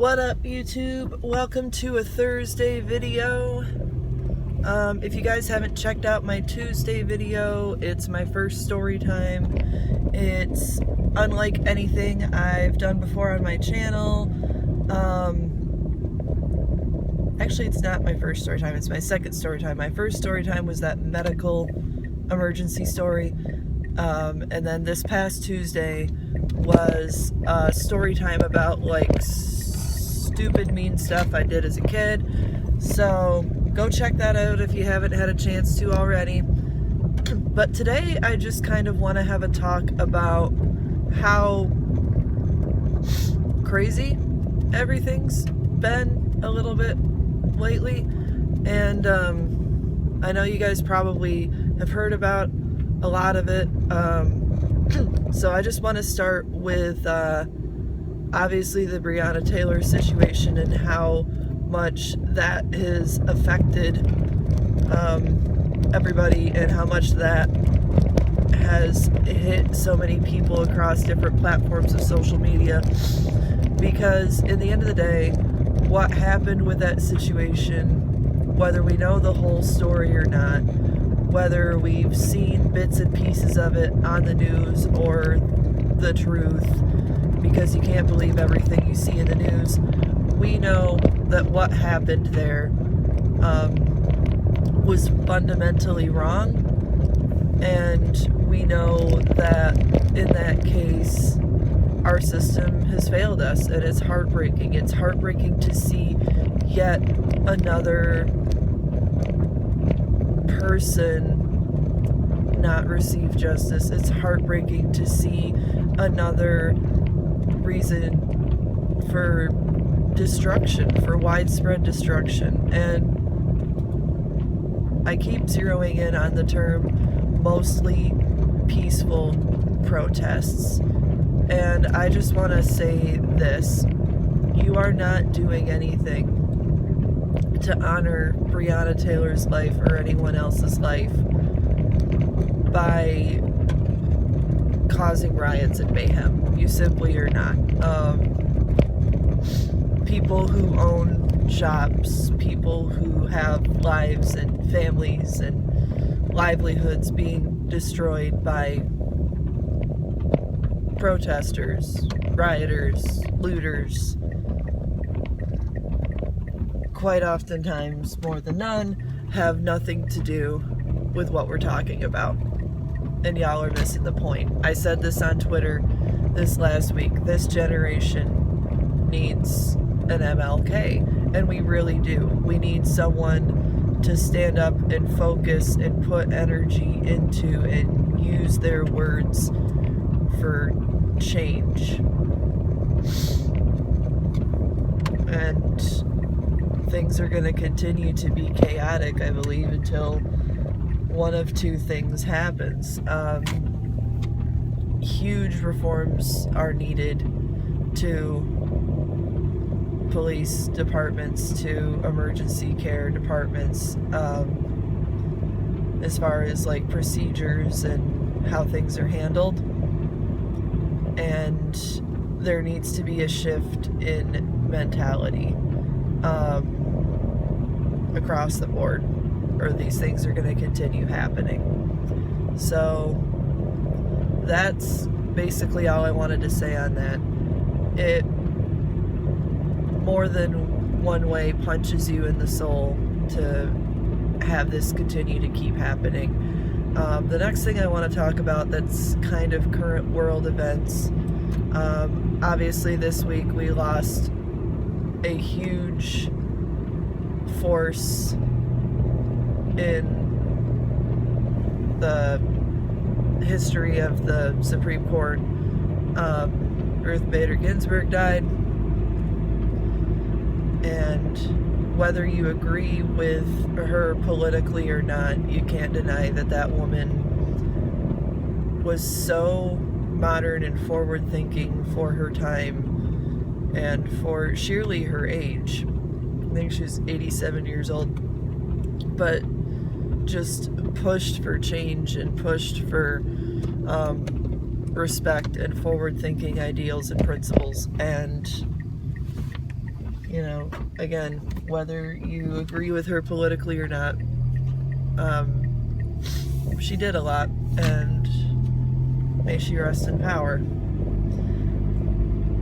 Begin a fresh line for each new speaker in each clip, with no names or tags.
What up, YouTube? Welcome to a Thursday video. If you guys haven't checked out my Tuesday video, it's my first story time. It's unlike anything I've done before on my channel. Actually, it's not my first story time, it's my second story time. My first story time was that medical emergency story. And then this past Tuesday was a story time about like stupid mean stuff I did as a kid. So go check that out if you haven't had a chance to already. But today I just kind of want to have a talk about how crazy everything's been a little bit lately. And I know you guys probably have heard about a lot of it. So I just want to start with obviously the Breonna Taylor situation and how much that has affected everybody, and how much that has hit so many people across different platforms of social media. Because in the end of the day, what happened with that situation, whether we know the whole story or not, whether we've seen bits and pieces of it on the news or the truth, because you can't believe everything you see in the news, we know that what happened there was fundamentally wrong. And we know that in that case, our system has failed us, and it's heartbreaking. It's heartbreaking to see yet another person not receive justice. It's heartbreaking to see another reason for destruction, for widespread destruction. And I keep zeroing in on the term mostly peaceful protests. And I just want to say this: you are not doing anything to honor Breonna Taylor's life or anyone else's life by causing riots and mayhem. You simply are not. People who own shops, people who have lives and families and livelihoods being destroyed by protesters, rioters, looters, quite oftentimes, more than none, have nothing to do with what we're talking about. And y'all are missing the point. I said this on Twitter this last week. This generation needs an MLK, and we really do. We need someone to stand up and focus and put energy into and use their words for change. And things are going to continue to be chaotic, I believe, until one of two things happens. Huge reforms are needed to police departments, to emergency care departments, as far as like procedures and how things are handled. And there needs to be a shift in mentality across the board, or these things are going to continue happening. So that's basically all I wanted to say on that. It more than one way punches you in the soul to have this continue to keep happening. The next thing I want to talk about that's kind of current world events. Obviously this week we lost a huge force in the history of the Supreme Court. Ruth Bader Ginsburg died, and whether you agree with her politically or not, you can't deny that that woman was so modern and forward-thinking for her time and for sheerly her age. I think she was 87 years old, but just pushed for change and pushed for respect and forward-thinking ideals and principles. And You know, again, whether you agree with her politically or not, she did a lot, and may she rest in power.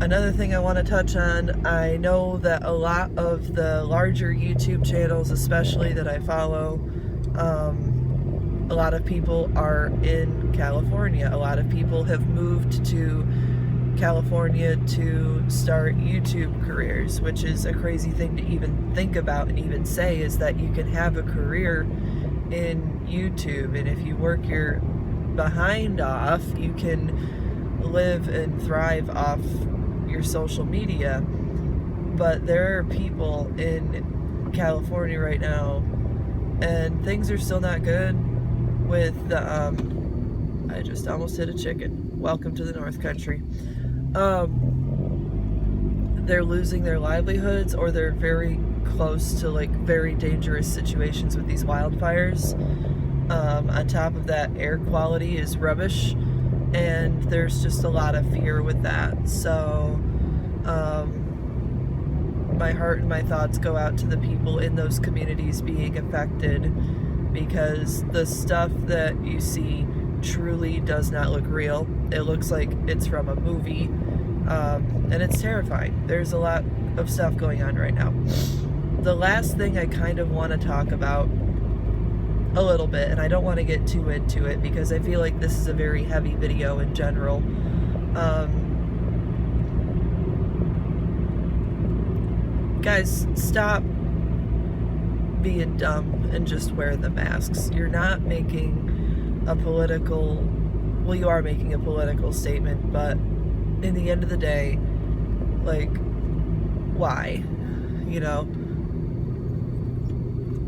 Another thing I want to touch on, I know that a lot of the larger YouTube channels, especially that I follow, a lot of people are in California. A lot of people have moved to California to start YouTube careers, which is a crazy thing to even think about and even say, is that you can have a career in YouTube, and if you work your behind off, you can live and thrive off your social media. But there are people in California right now, and things are still not good with the I just almost hit a chicken. Welcome to the North Country. They're losing their livelihoods, or they're very close to like very dangerous situations with these wildfires. On top of that, air quality is rubbish, and there's just a lot of fear with that. So my heart and my thoughts go out to the people in those communities being affected, because the stuff that you see truly does not look real. It looks like it's from a movie, and it's terrifying. There's a lot of stuff going on right now. The last thing I kind of want to talk about a little bit, and I don't want to get too into it because I feel like this is a very heavy video in general. Guys, stop being dumb and just wear the masks. You're not making a political, well, you are making a political statement, but in the end of the day, like, why? You know?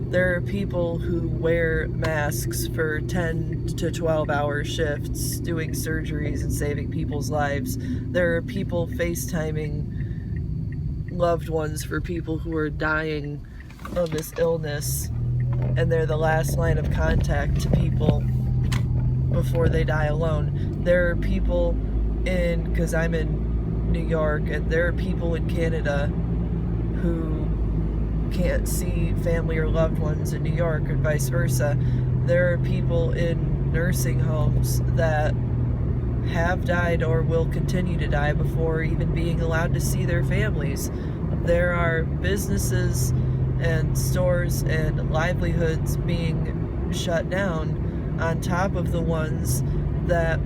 There are people who wear masks for 10 to 12-hour shifts doing surgeries and saving people's lives. There are people FaceTiming loved ones for people who are dying of this illness, and they're the last line of contact to people before they die alone. There are people because I'm in New York, and there are people in Canada who can't see family or loved ones in New York, and vice versa. There are people in nursing homes that have died or will continue to die before even being allowed to see their families. There are businesses and stores and livelihoods being shut down on top of the ones that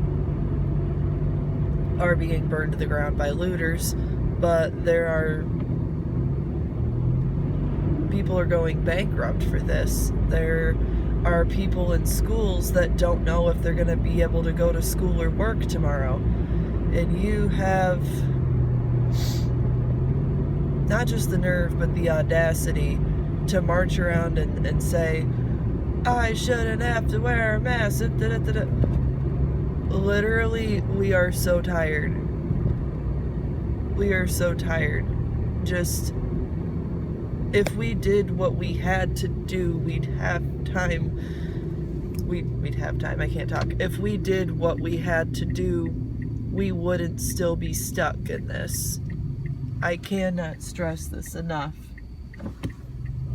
are being burned to the ground by looters. But there are people are going bankrupt for this. There are people in schools that don't know if they're going to be able to go to school or work tomorrow. And you have not just the nerve, but the audacity to march around and say, I shouldn't have to wear a mask. Literally, we are so tired. We are so tired. Just, if we did what we had to do, we'd have time. We'd have time. I can't talk. If we did what we had to do, we wouldn't still be stuck in this. I cannot stress this enough.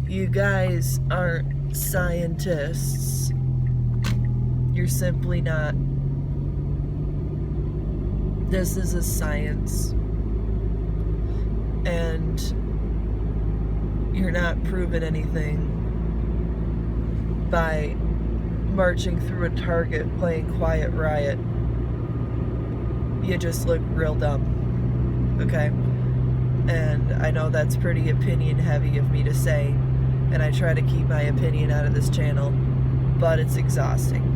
You guys aren't scientists. You're simply not. This is a science. And you're not proving anything by marching through a Target playing Quiet Riot. You just look real dumb. Okay? And I know that's pretty opinion heavy of me to say, and I try to keep my opinion out of this channel, but it's exhausting.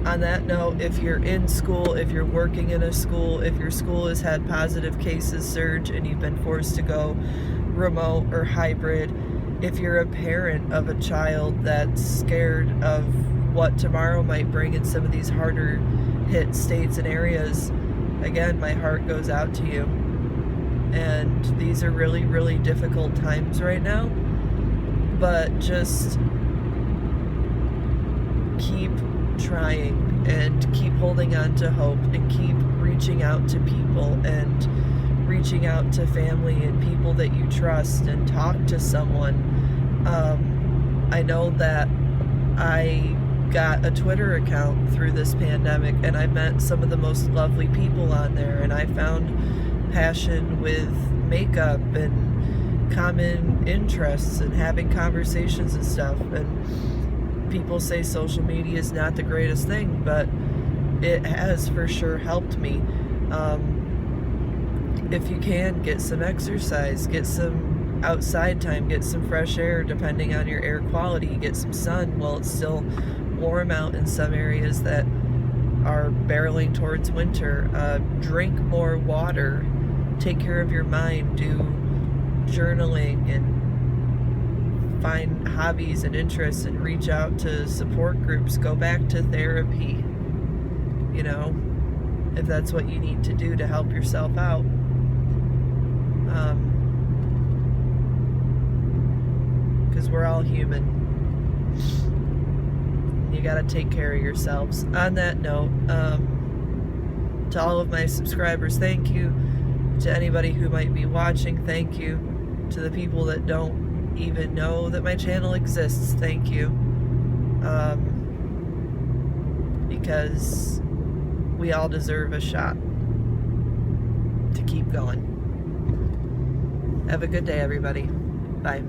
On that note, if you're in school, if you're working in a school, if your school has had positive cases surge and you've been forced to go remote or hybrid, if you're a parent of a child that's scared of what tomorrow might bring in some of these harder hit states and areas, again, my heart goes out to you. And these are really, really difficult times right now, but just keep trying and keep holding on to hope and keep reaching out to people and reaching reaching out to family and people that you trust and talk to someone. I know that I got a Twitter account through this pandemic, and I met some of the most lovely people on there, and I found passion with makeup and common interests and having conversations and stuff. And people say social media is not the greatest thing, but it has for sure helped me. If you can, get some exercise, get some outside time, get some fresh air depending on your air quality, get some sun while it's still warm out in some areas that are barreling towards winter. Drink more water, take care of your mind, do journaling, and find hobbies and interests, and reach out to support groups, go back to therapy, you know, if that's what you need to do to help yourself out. Because we're all human. You gotta take care of yourselves. On that note, to all of my subscribers, thank you. To anybody who might be watching, thank you. To the people that don't even know that my channel exists, thank you. Because we all deserve a shot to keep going. Have a good day, everybody. Bye.